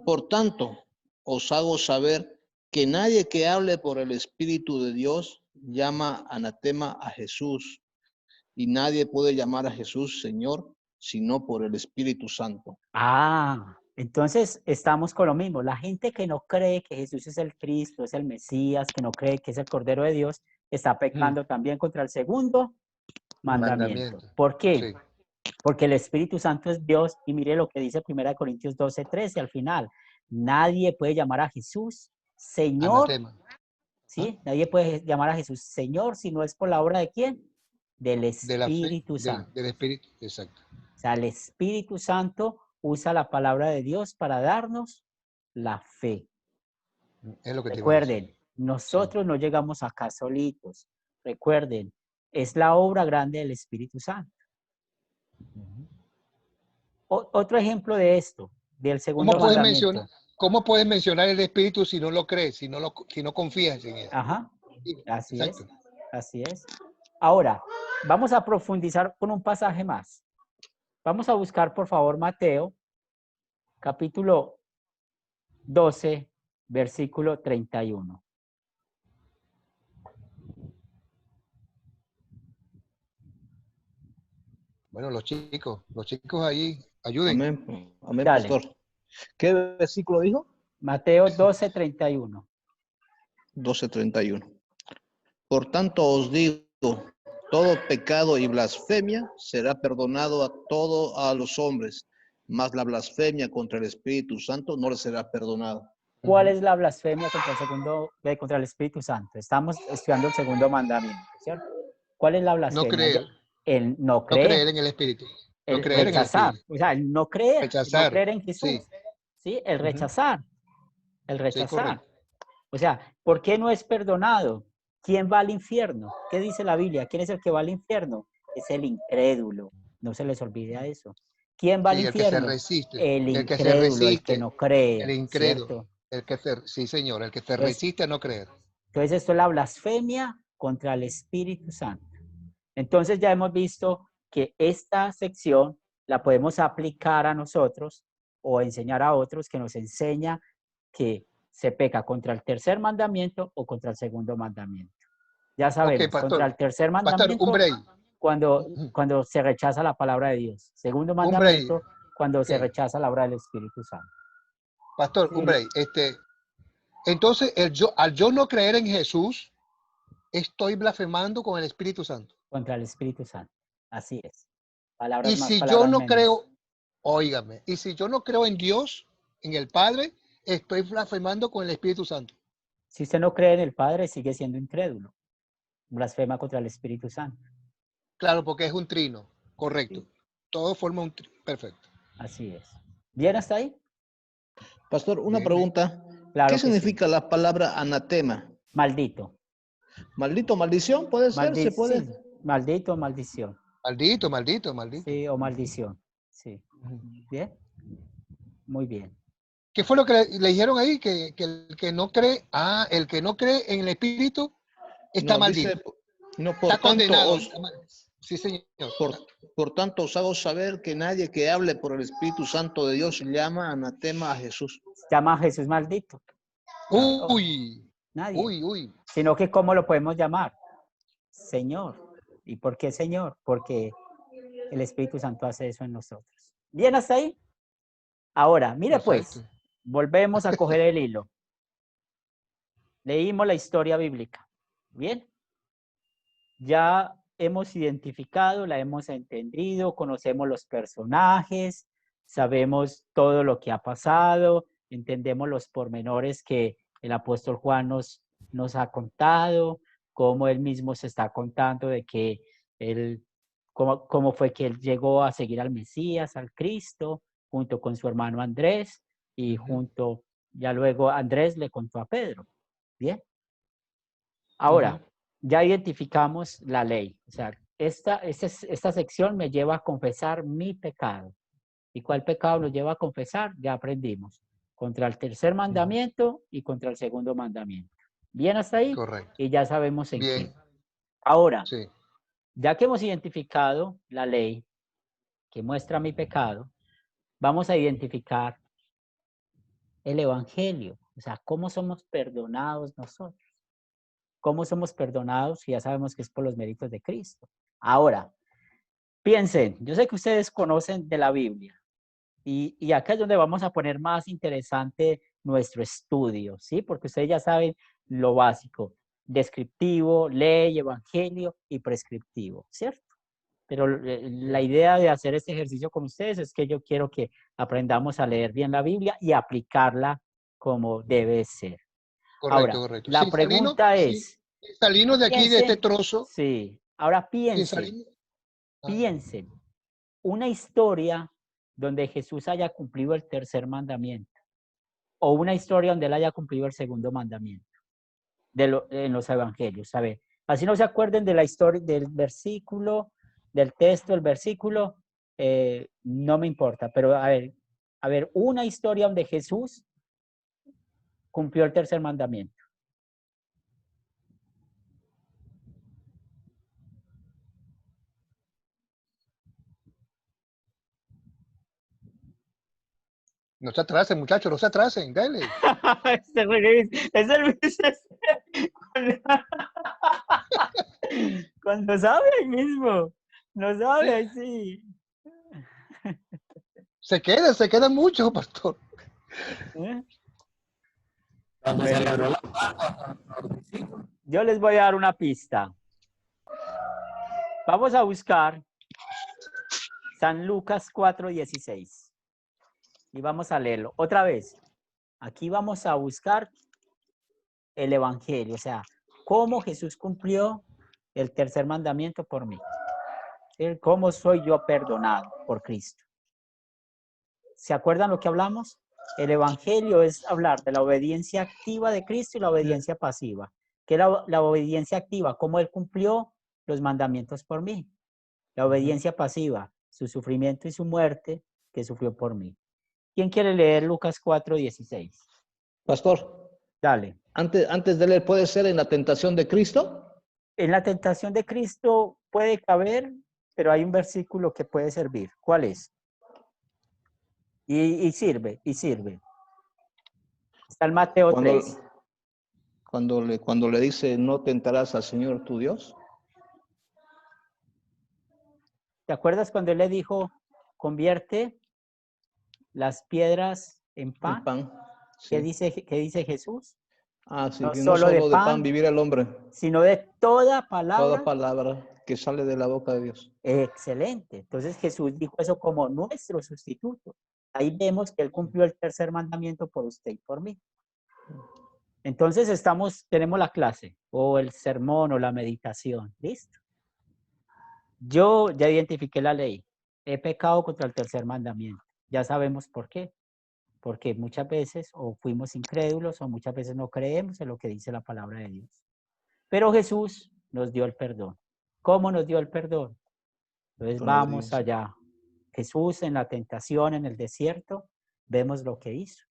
Por tanto, os hago saber que nadie que hable por el Espíritu de Dios llama anatema a Jesús, y nadie puede llamar a Jesús Señor, sino por el Espíritu Santo. Entonces estamos con lo mismo. La gente que no cree que Jesús es el Cristo, es el Mesías, que no cree que es el Cordero de Dios, está pecando también contra el segundo mandamiento. ¿Por qué? Sí. Porque el Espíritu Santo es Dios y mire lo que dice 1 Corintios 12:13 al final. Nadie puede llamar a Jesús Señor. Anatema. ¿Sí? Nadie puede llamar a Jesús Señor si no es por la obra de quién? Del De la fe, Espíritu Santo. del Espíritu, exacto. O sea, el Espíritu Santo usa la palabra de Dios para darnos la fe. Es lo que te iba a decir. Recuerden, nosotros no llegamos acá solitos. Recuerden, es la obra grande del Espíritu Santo. Otro ejemplo de esto, del segundo mandamiento. ¿Cómo puedes mencionar el Espíritu si no lo crees, si no confías en él? Ajá, Sí, así exacto. es, así es. Ahora, vamos a profundizar con un pasaje más. Vamos a buscar, por favor, Mateo, capítulo 12, versículo 31. Bueno, los chicos ahí, ayuden. Amén, amén, Dale. pastor. ¿Qué versículo dijo? Mateo 12, 31. 12:31. Por tanto os digo, todo pecado y blasfemia será perdonado a los hombres, mas la blasfemia contra el Espíritu Santo no le será perdonada. ¿Cuál es la blasfemia contra el Espíritu Santo? Estamos estudiando el segundo mandamiento, ¿cierto? ¿Cuál es la blasfemia? No creer. El no No creer. creer en el Espíritu. No El creer rechazar. en el Espíritu. O sea, el no creer. Rechazar. No creer en Jesús. Sí. ¿Sí? El rechazar. El Sí, rechazar. correcto. O sea, ¿por qué no es perdonado? ¿Quién va al infierno? ¿Qué dice la Biblia? ¿Quién es el que va al infierno? Es el incrédulo. No se les olvide eso. ¿Quién va al Sí, el que se infierno? resiste. El El que se incrédulo, el que resiste. no cree, El incrédulo. ¿cierto? Sí, señor, el que se Entonces, resiste a no creer. Entonces, esto es la blasfemia contra el Espíritu Santo. Entonces, ya hemos visto que esta sección la podemos aplicar a nosotros o enseñar a otros, que nos enseña que se peca contra el tercer mandamiento o contra el segundo mandamiento. Ya sabemos, Ok, pastor. contra el tercer Pastor, mandamiento, un break. cuando se rechaza la palabra de Dios. Segundo Un mandamiento, break. cuando se Ok. rechaza la obra del Espíritu Santo. Pastor, Sí, un break. Entonces, al yo no creer en Jesús, estoy blasfemando con el Espíritu Santo. contra el Espíritu Santo. Así es. Palabras Y más, si yo palabras no menos. creo, óigame, y si yo no creo en Dios, en el Padre, estoy blasfemando con el Espíritu Santo. Si usted no cree en el Padre, sigue siendo incrédulo. Blasfema contra el Espíritu Santo. Claro, porque es un trino, correcto. Sí. Todo forma un trino, perfecto. Así es. ¿Bien hasta ahí? Pastor, una Bien, pregunta. Claro ¿Qué que sí. significa la palabra anatema? Maldito. ¿Maldito, maldición? ¿Puede ser? ¿Se puede? Sí. Maldito, maldición. Maldito, maldito, maldito. Sí, o maldición. Sí. Bien. Muy bien. ¿Qué fue lo que le dijeron ahí? Que el que no cree, el que no cree en el Espíritu está No, maldito. dice, no, Está condenado. Sí, señor. por tanto os hago saber que nadie que hable por el Espíritu Santo de Dios llama anatema a Jesús. Llama a Jesús maldito. Uy, Nadie. uy. Sino que ¿cómo lo podemos llamar? Señor. ¿Y por qué Señor? Porque el Espíritu Santo hace eso en nosotros. ¿Bien hasta ahí? Ahora, mire Perfecto. pues, volvemos a coger el hilo. Leímos la historia bíblica. Bien. Ya hemos identificado, la hemos entendido, conocemos los personajes, sabemos todo lo que ha pasado, entendemos los pormenores que el apóstol Juan nos ha contado, cómo él mismo se está contando de que él, cómo fue que él llegó a seguir al Mesías, al Cristo, junto con su hermano Andrés, y ya luego Andrés le contó a Pedro. Bien. Ahora, ya identificamos la ley. O sea, esta sección me lleva a confesar mi pecado. ¿Y cuál pecado nos lleva a confesar? Ya aprendimos. Contra el tercer mandamiento y contra el segundo mandamiento. ¿Bien hasta ahí? Correcto. Y ya sabemos en Bien. qué. Ahora, Sí. ya que hemos identificado la ley que muestra mi pecado, vamos a identificar el evangelio. O sea, cómo somos perdonados nosotros. ¿Cómo somos perdonados? Ya sabemos que es por los méritos de Cristo. Ahora, piensen, yo sé que ustedes conocen de la Biblia y acá es donde vamos a poner más interesante nuestro estudio, ¿sí? Porque ustedes ya saben lo básico, descriptivo, ley, evangelio y prescriptivo, ¿cierto? Pero la idea de hacer este ejercicio con ustedes es que yo quiero que aprendamos a leer bien la Biblia y aplicarla como debe ser. Correcto, Ahora, correcto. la pregunta es, Sin salirnos de aquí, de este trozo. Sí, ahora Sin salir. piensen, una historia donde Jesús haya cumplido el tercer mandamiento. o una historia donde él haya cumplido el segundo mandamiento en los evangelios. A ver, así no se acuerden de la historia, del versículo, del texto, del versículo, no me importa, pero a ver, una historia donde Jesús cumplió el tercer mandamiento. No se atrasen, muchachos, no se atrasen, dale. Es el cuando sabe ahí mismo, no sabe ahí sí. Se quedan muchos, pastor. ¿Eh? Cuando celebró la Pascua con los discípulos. Yo les voy a dar una pista. Vamos a buscar San Lucas 4:16 y vamos a leerlo otra vez. Aquí vamos a buscar el evangelio, o sea, cómo Jesús cumplió el tercer mandamiento por mí. ¿Sí? ¿Cómo soy yo perdonado por Cristo? ¿Se acuerdan lo que hablamos? El evangelio es hablar de la obediencia activa de Cristo y la obediencia pasiva. ¿Qué es la obediencia activa? ¿Cómo Él cumplió los mandamientos por mí? La obediencia pasiva, su sufrimiento y su muerte que sufrió por mí. ¿Quién quiere leer Lucas 4:16? Pastor, Dale. antes de leer, ¿puede ser en la tentación de Cristo? En la tentación de Cristo puede caber, pero hay un versículo que puede servir. ¿Cuál es? Y sirve. Está el Mateo 3. Cuando le dice, no tentarás al Señor tu Dios. ¿Te acuerdas cuando Él le dijo, convierte las piedras en pan? El pan. ¿Qué Sí. dice Jesús? Sí, No que no solo de solo de pan vivir el hombre, sino de toda palabra. toda palabra que sale de la boca de Dios. Excelente. Entonces Jesús dijo eso como nuestro sustituto. Ahí vemos que Él cumplió el tercer mandamiento por usted y por mí. Entonces tenemos la clase o el sermón o la meditación. ¿Listo? Yo ya identifiqué la ley. He pecado contra el tercer mandamiento. Ya sabemos por qué. Porque muchas veces o fuimos incrédulos o muchas veces no creemos en lo que dice la palabra de Dios. Pero Jesús nos dio el perdón. ¿Cómo nos dio el perdón? Entonces vamos allá. Jesús en la tentación, en el desierto, vemos lo que hizo.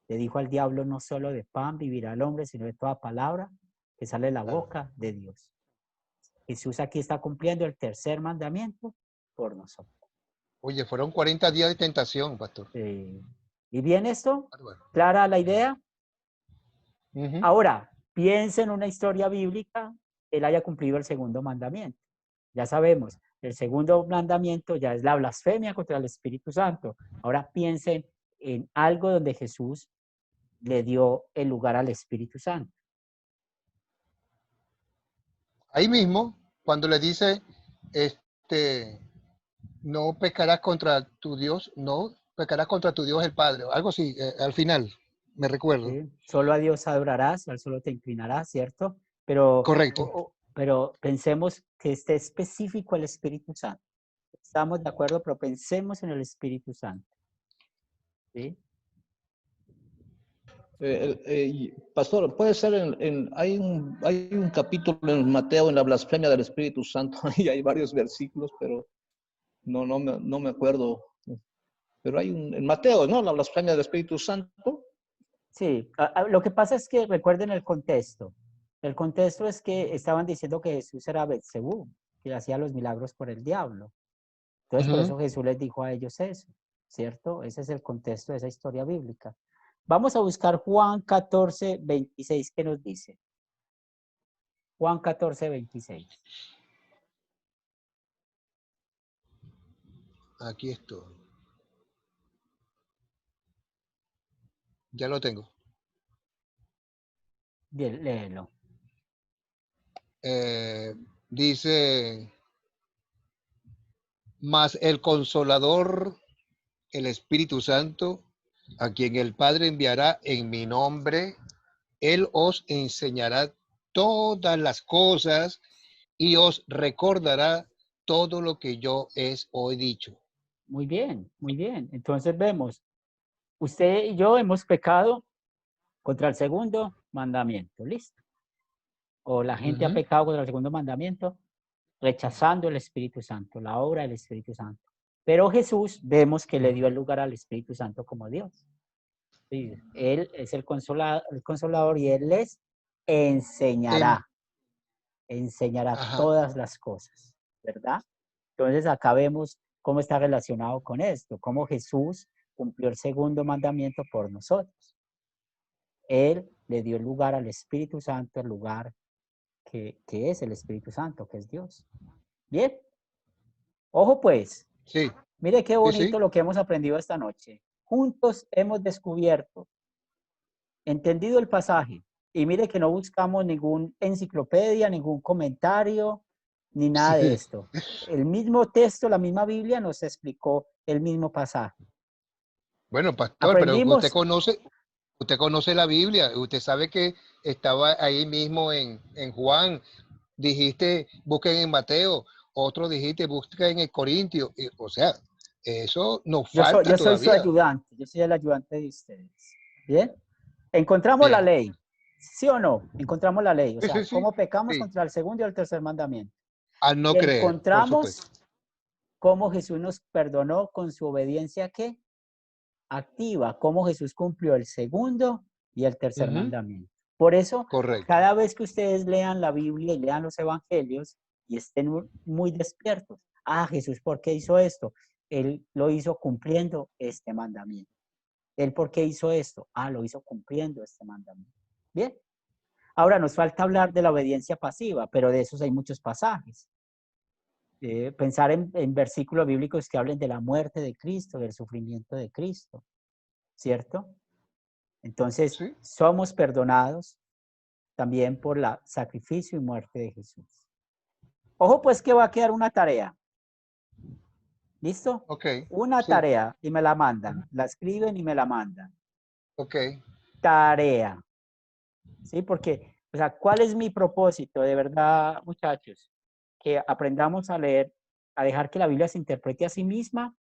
Le dijo al diablo, no solo de pan vivirá el hombre, sino de toda palabra que sale de la boca de Dios. Jesús aquí está cumpliendo el tercer mandamiento por nosotros. Oye, fueron 40 días de tentación, pastor. ¿Y bien esto? Bárbaro. ¿Clara la idea? Ujú. Ahora, piensa en una historia bíblica, Él haya cumplido el segundo mandamiento. Ya sabemos, el segundo mandamiento ya es la blasfemia contra el Espíritu Santo. Ahora piensen en algo donde Jesús le dio el lugar al Espíritu Santo. Ahí mismo, cuando le dice, no pecarás contra tu Dios, no pecarás contra tu Dios el Padre, o algo así, al final, me recuerdo. ¿Sí? Solo a Dios adorarás, al solo te inclinarás, ¿cierto? Pero, Correcto. pero pensemos que esté específico al Espíritu Santo. Estamos de acuerdo, pero pensemos en el Espíritu Santo. ¿Sí? Pastor, puede ser hay un capítulo en Mateo en la blasfemia del Espíritu Santo y hay varios versículos, pero no me acuerdo. Pero hay en Mateo, ¿no? La blasfemia del Espíritu Santo. Sí, lo que pasa es que recuerden el contexto. El contexto es que estaban diciendo que Jesús era Beelzebú, que hacía los milagros por el diablo. Entonces, por eso Jesús les dijo a ellos eso, ¿cierto? Ese es el contexto de esa historia bíblica. Vamos a buscar Juan 14:26, ¿qué nos dice? Juan 14:26. Aquí estoy. Ya lo tengo. Bien, léelo. Dice, mas el Consolador, el Espíritu Santo, a quien el Padre enviará en mi nombre, Él os enseñará todas las cosas y os recordará todo lo que yo os he dicho. Muy bien, muy bien. Entonces vemos, usted y yo hemos pecado contra el segundo mandamiento, ¿listo? O la gente ha Ujú. pecado contra el segundo mandamiento, rechazando el Espíritu Santo, la obra del Espíritu Santo. Pero Jesús vemos que le dio el lugar al Espíritu Santo como Dios. Sí, él es el consolador y Él les Em, enseñará ajá. todas las cosas, ¿verdad? Entonces acá vemos cómo está relacionado con esto, cómo Jesús cumplió el segundo mandamiento por nosotros. Él le dio lugar al Espíritu Santo, el lugar que es el Espíritu Santo, que es Dios. Bien, ojo pues, Sí, mire qué sí, bonito sí. lo que hemos aprendido esta noche. Juntos hemos descubierto, entendido el pasaje, y mire que no buscamos ningún enciclopedia, ningún comentario, ni nada de Sí. esto. El mismo texto, la misma Biblia nos explicó el mismo pasaje. Bueno, pastor, pero Aprendimos, usted conoce la Biblia, usted sabe que estaba ahí mismo en Juan, dijiste busquen en Mateo, otro dijiste busquen en el Corintio, o sea, eso nos falta yo soy su todavía. ayudante, yo soy el ayudante de ustedes. Bien, encontramos la Bien. ley, ¿sí o no? Encontramos la ley, o Sí, sea, sí, sí. cómo pecamos Sí. contra el segundo y el tercer mandamiento. Al no Y creer, por supuesto. encontramos cómo Jesús nos perdonó con su obediencia, ¿qué? Activa, cómo Jesús cumplió el segundo y el tercer Ujú. mandamiento. Por eso, Correcto. cada vez que ustedes lean la Biblia y lean los evangelios y estén muy despiertos, ah, Jesús, ¿por qué hizo esto? Él lo hizo cumpliendo este mandamiento. ¿Él por qué hizo esto? Ah, lo hizo cumpliendo este mandamiento. Bien. Ahora nos falta hablar de la obediencia pasiva, pero de esos hay muchos pasajes. Pensar en versículos bíblicos que hablen de la muerte de Cristo, del sufrimiento de Cristo, ¿cierto? Entonces, Sí. somos perdonados también por la sacrificio y muerte de Jesús. Ojo, pues que va a quedar una tarea. ¿Listo? Ok. Una Sí. tarea y me la mandan. La escriben y me la mandan. Ok. Tarea. ¿Sí? Porque, o sea, ¿cuál es mi propósito? De verdad, muchachos, que aprendamos a leer, a dejar que la Biblia se interprete a sí misma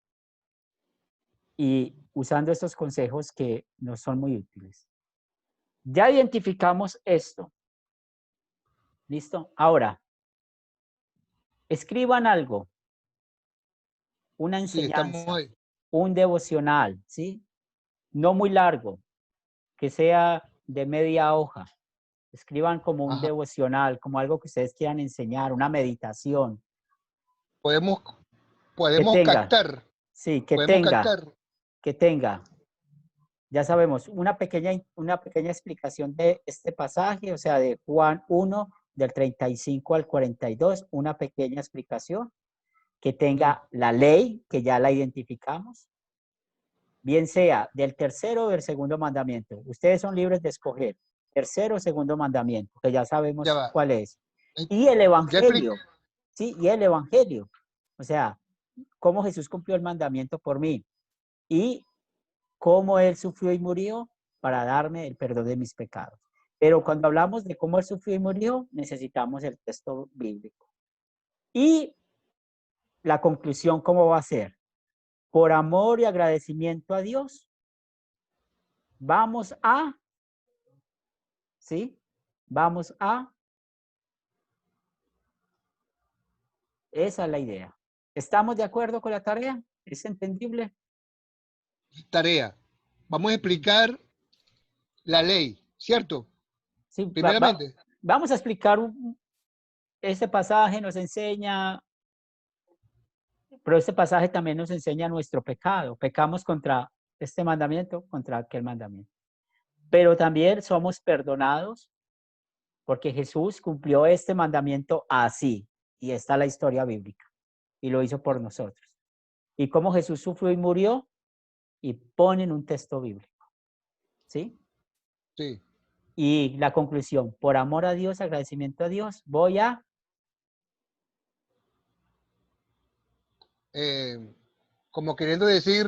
y usando estos consejos que nos son muy útiles. Ya identificamos esto. ¿Listo? Ahora, escriban algo, una Sí, estamos enseñanza, ahí. un devocional, ¿sí? No muy largo, que sea de media hoja. Escriban como un Ajá. devocional, como algo que ustedes quieran enseñar, una meditación, Podemos, que podemos tenga, captar, sí, podemos captar. que tenga, ya sabemos, una pequeña explicación de este pasaje, o sea, de Juan 1, del 35 al 42, una pequeña explicación, que Mm. tenga la ley, que ya la identificamos, bien sea del tercero o del segundo mandamiento. Ustedes son libres de escoger tercero o segundo mandamiento, que ya Ya sabemos va. cuál es. Eh, Y el Ya expliqué. evangelio, ¿sí? Y el evangelio. O sea, cómo Jesús cumplió el mandamiento por mí y cómo Él sufrió y murió para darme el perdón de mis pecados. Pero cuando hablamos de cómo Él sufrió y murió, necesitamos el texto bíblico. Y la conclusión, ¿cómo va a ser? Por amor y agradecimiento a Dios, vamos a, ¿sí? Vamos a, esa es la idea. ¿Estamos de acuerdo con la tarea? ¿Es entendible? Tarea. Vamos a explicar la ley, ¿cierto? Sí, Primeramente. vamos a explicar, este pasaje nos enseña, pero este pasaje también nos enseña nuestro pecado. Pecamos contra este mandamiento, contra aquel mandamiento. Pero también somos perdonados porque Jesús cumplió este mandamiento así. Y está la historia bíblica. Y lo hizo por nosotros. Y cómo Jesús sufrió y murió y ponen un texto bíblico. ¿Sí? Sí. Y la conclusión, por amor a Dios, agradecimiento a Dios, voy a... Eh, como queriendo decir,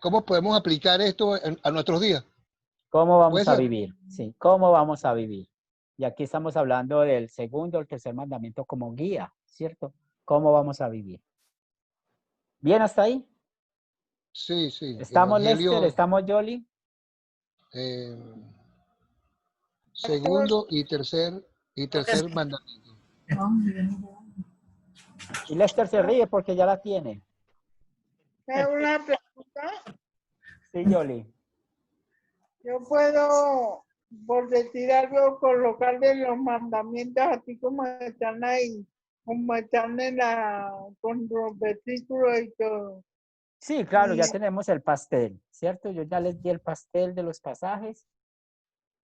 ¿cómo podemos aplicar esto a nuestros días? ¿Cómo ¿Puede vamos a ser? vivir? Sí, ¿cómo vamos a vivir? Y aquí estamos hablando del segundo o el tercer mandamiento como guía, ¿cierto? ¿Cómo vamos a vivir? ¿Bien hasta ahí? Sí, sí. ¿Estamos, Lester? Evangelio ¿Estamos, Yoli? eh, segundo y tercer mandamiento. Y Lester se ríe porque ya la tiene. Es una pregunta. Sí, Yoli. Yo puedo, por decir algo, colocarle los mandamientos así como están ahí, como están con los versículos y todo. Sí, claro, ya Y tenemos el pastel, ¿cierto? Yo ya les di el pastel de los pasajes,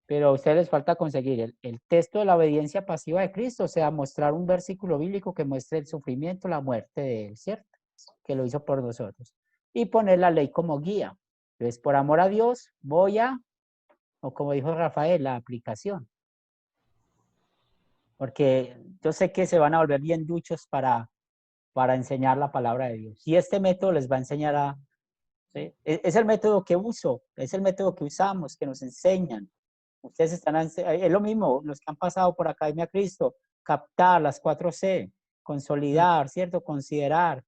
pero a ustedes les falta conseguir el texto de la obediencia pasiva de Cristo, o sea, mostrar un versículo bíblico que muestre el sufrimiento, la muerte de Él, ¿cierto? Que lo hizo por nosotros. Y poner la ley como guía. Entonces, por amor a Dios, o como dijo Rafael, la aplicación. Porque yo sé que se van a volver bien duchos para enseñar la palabra de Dios. Y este método les va a enseñar ¿sí? Es el método que uso, es el método que usamos, que nos enseñan. Ustedes es lo mismo, los que han pasado por Academia Cristo, captar las 4C, consolidar, ¿cierto? Considerar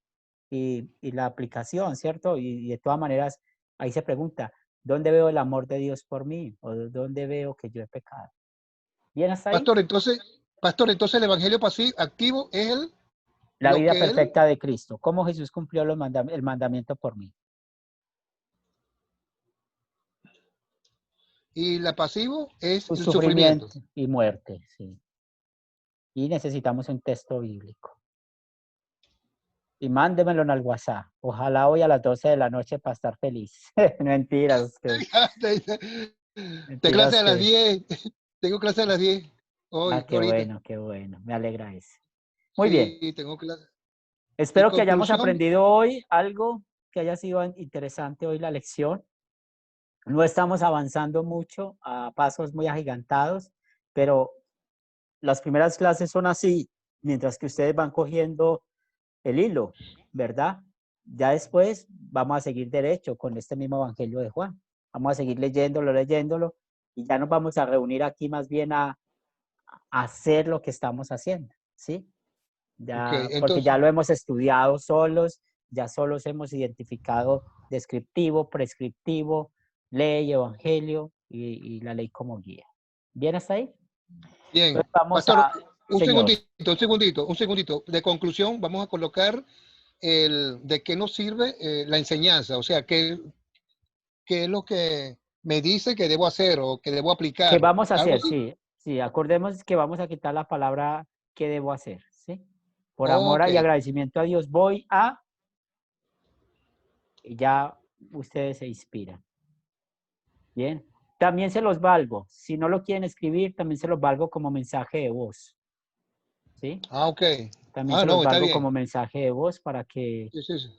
y la aplicación, ¿cierto? Y de todas maneras, ahí se pregunta, ¿dónde veo el amor de Dios por mí? ¿O dónde veo que yo he pecado? ¿Bien hasta ahí? Pastor, entonces el evangelio pasivo activo es La lo vida que él, perfecta de Cristo. ¿Cómo Jesús cumplió el mandamiento por mí? y la pasivo es Su el sufrimiento. sufrimiento y muerte, sí. Y necesitamos un texto bíblico. Y mándemelo en el WhatsApp. Ojalá hoy a las 12 de la noche para estar feliz. Mentiras, De clase mentiras a las que. 10. Tengo clase a las 10 hoy, Ah, ahorita. qué bueno. Me alegra eso. Muy bien. Sí, tengo clase. En Espero que hayamos conclusión, aprendido hoy algo que haya sido interesante hoy la lección. No estamos avanzando mucho a pasos muy agigantados, pero las primeras clases son así, mientras que ustedes van cogiendo el hilo, ¿verdad? Ya después vamos a seguir derecho con este mismo Evangelio de Juan. Vamos a seguir leyéndolo, y ya nos vamos a reunir aquí más bien a hacer lo que estamos haciendo, ¿sí? ok, Ya, porque entonces, ya lo hemos estudiado solos, ya solos hemos identificado descriptivo, prescriptivo, ley, evangelio y la ley como guía. ¿Bien hasta ahí? bien. Entonces vamos Pastor, a, señor, un segundito. De conclusión, vamos a colocar de qué nos sirve la enseñanza, o sea, qué es lo que me dice que debo hacer o que debo ¿qué aplicar. vamos a Algo hacer? así. Sí, sí, acordemos que vamos a quitar la palabra ¿qué debo hacer? ¿Sí? Por amor Ok, y agradecimiento a Dios voy a, y ya ustedes se inspiran. Bien. También se los valgo. Si no lo quieren escribir, también se los valgo como mensaje de voz. ¿Sí? ok. También Ah, se los no, está valgo bien. como mensaje de voz Sí, sí, sí.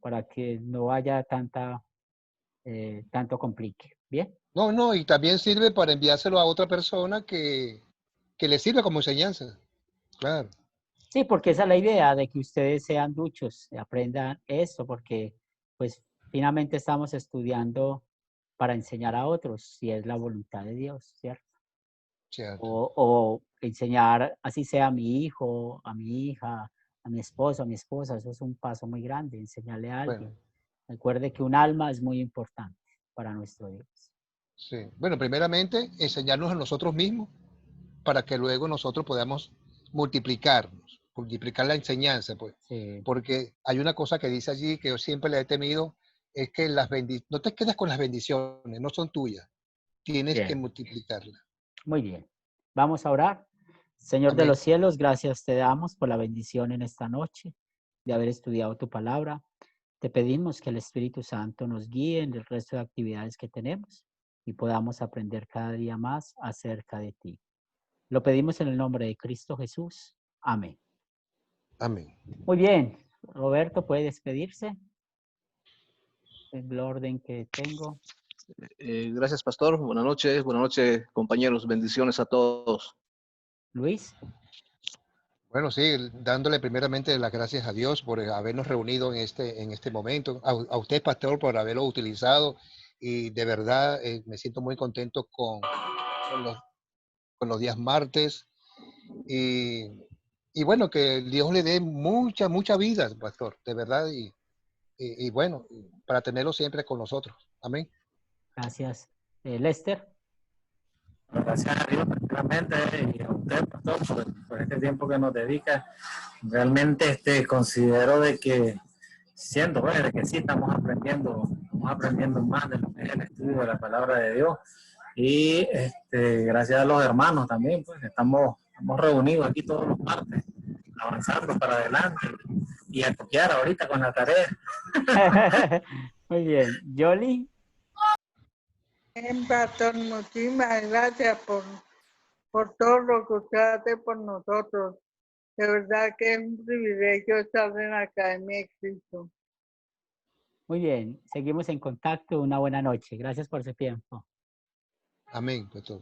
para que no haya tanto complique. ¿Bien? No, no, y también sirve para enviárselo a otra persona que le sirve como enseñanza. Claro, Sí, porque esa es la idea de que ustedes sean duchos, aprendan eso, porque pues finalmente estamos estudiando para enseñar a otros, si es la voluntad de Dios, ¿cierto? cierto. O enseñar, así sea a mi hijo, a mi hija, a mi esposo, a mi esposa, eso es un paso muy grande, enseñarle a Bueno, alguien. Recuerde que un alma es muy importante para nuestro Dios. sí. Bueno, primeramente, enseñarnos a nosotros mismos para que luego nosotros podamos multiplicar la enseñanza, pues. Sí, Porque hay una cosa que dice allí que yo siempre le he temido, es que no te quedes con las bendiciones, no son tuyas, tienes que bien, multiplicarlas. muy bien. Vamos a orar. Señor de Amén. los cielos, gracias te damos por la bendición en esta noche de haber estudiado tu palabra. Te pedimos que el Espíritu Santo nos guíe en el resto de actividades que tenemos y podamos aprender cada día más acerca de ti. Lo pedimos en el nombre de Cristo Jesús. Amén. Amén. Muy bien. Roberto, ¿puede despedirse? En el orden que tengo. Gracias, pastor. Buenas noches, compañeros. Bendiciones a todos. Luis. Bueno, sí, dándole primeramente las gracias a Dios por habernos reunido en este momento, a usted, pastor, por haberlo utilizado y de verdad me siento muy contento con los, con los días martes y, y bueno, que Dios le dé mucha vida, pastor, de verdad, y bueno, para tenerlo siempre con nosotros. Amén. Gracias. Lester. Gracias a Dios, primeramente, y a usted, pastor, por este tiempo que nos dedica. Realmente considero de que, siento, pues, de que sí estamos aprendiendo más de lo que es el estudio de la palabra de Dios. Y gracias a los hermanos también, pues, estamos reunidos aquí todos los martes, avanzando para adelante y a copiar ahorita con la tarea. Muy bien. Yoli. Pastor, muchísimas gracias por todo lo que usted hace por nosotros. De verdad que es un privilegio estar en la Academia de Cristo. Muy bien. Seguimos en contacto. Una buena noche. Gracias por su tiempo. Amén, pastor.